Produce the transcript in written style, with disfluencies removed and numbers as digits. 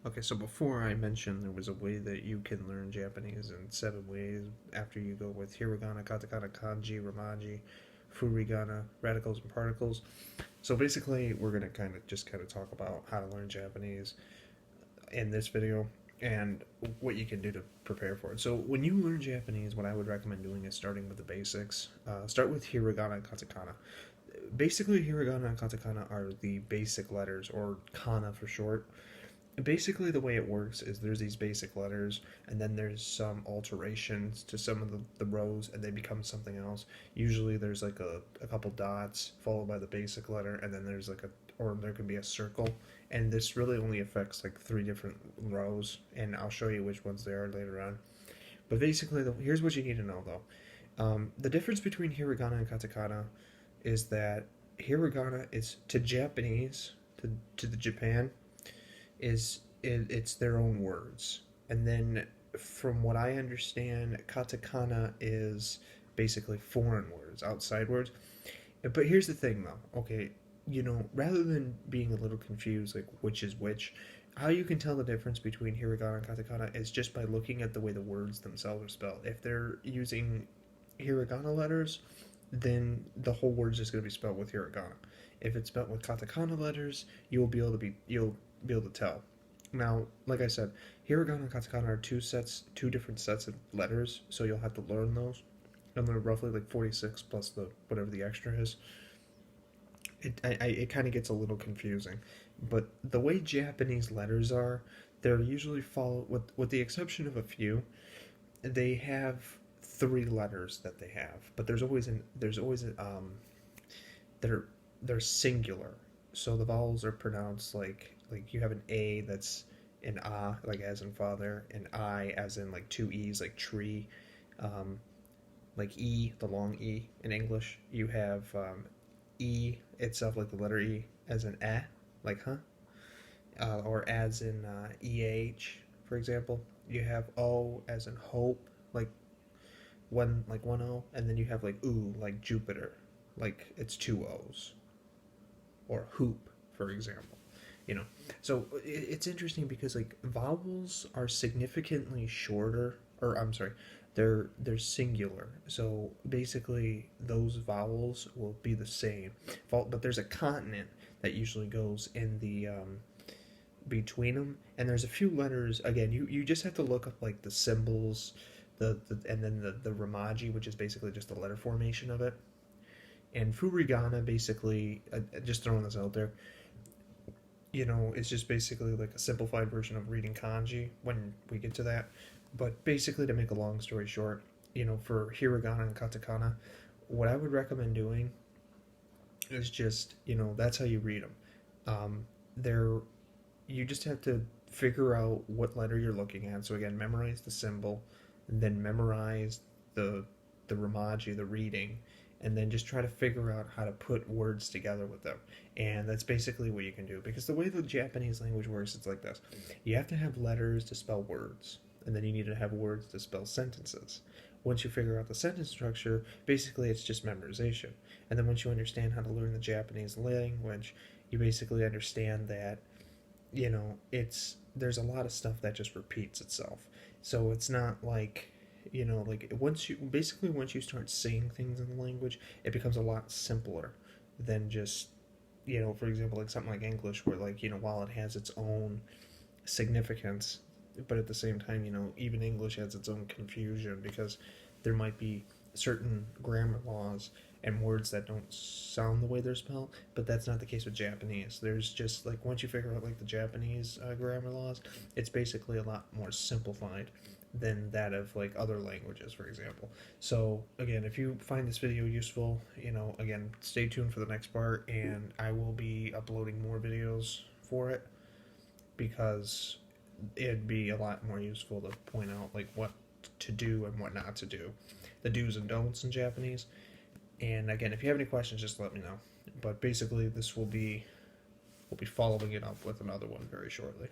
Okay, so before I mentioned there was a way that you can learn Japanese in 7 ways after you go with hiragana, katakana, kanji, romaji, furigana, radicals, and particles. So basically, we're going to kind of talk about how to learn Japanese in this video and what you can do to prepare for it. So when you learn Japanese, what I would recommend doing is starting with the basics. Start with hiragana and katakana. Basically, hiragana and katakana are the basic letters, or kana for short. Basically, the way it works is there's these basic letters, and then there's some alterations to some of the rows, and they become something else. Usually there's like a couple dots followed by the basic letter, and then there's like or there can be a circle, and this really only affects like 3 different rows, and I'll show you which ones they are later on. But basically, here's what you need to know though. The difference between hiragana and katakana is that hiragana is to Japanese, to the Japan, it's their own words, and then from what I understand, katakana is basically foreign words, outside words. But here's the thing though, okay, rather than being a little confused like which is which, how you can tell the difference between hiragana and katakana is just by looking at the way the words themselves are spelled. If they're using hiragana letters, then the whole word's just going to be spelled with hiragana. If it's spelled with katakana letters, you'll be able to tell. Now, like I said, hiragana and katakana are two different sets of letters, so you'll have to learn those. And they're roughly like 46 plus the whatever the extra is. It kind of gets a little confusing, but the way Japanese letters are, they're usually follow with the exception of a few. They have 3 letters that they have, but there's always they're singular, so the vowels are pronounced like you have an A that's an ah, like as in father, an I as in like 2 E's like tree, like E, the long E in English. You have E itself, like the letter E, as in eh, like huh, or as in EH, for example. You have O as in hope, like one O, and then you have like ooh, like Jupiter, like it's 2 O's, or hoop, for example. So it's interesting because like vowels are significantly shorter, or I'm sorry, they're singular. So basically, those vowels will be the same, but there's a consonant that usually goes in the between them, and there's a few letters. Again, you just have to look up like the symbols, and then the romaji, which is basically just the letter formation of it. And furigana, basically, just throwing this out there, it's just basically like a simplified version of reading kanji when we get to that. But basically, to make a long story short, for hiragana and katakana, what I would recommend doing is just, that's how you read them. You just have to figure out what letter you're looking at. So again, memorize the symbol, and then memorize the romaji, the reading, and then just try to figure out how to put words together with them. And that's basically what you can do, because the way the Japanese language works, it's like this. You have to have letters to spell words, and then you need to have words to spell sentences. Once you figure out the sentence structure, basically it's just memorization. And then once you understand how to learn the Japanese language, you basically understand that there's a lot of stuff that just repeats itself. So it's not like once you start saying things in the language, it becomes a lot simpler than just for example, like something like English, where while it has its own significance, but at the same time, even English has its own confusion, because there might be certain grammar laws and words that don't sound the way they're spelled, but that's not the case with Japanese. There's just once you figure out the Japanese grammar laws, it's basically a lot more simplified than that of other languages, for example. So again, if you find this video useful, again, stay tuned for the next part, and I will be uploading more videos for it, because it'd be a lot more useful to point out what to do and what not to do, the do's and don'ts in Japanese. And again, if you have any questions, just let me know. But basically, we'll be following it up with another one very shortly.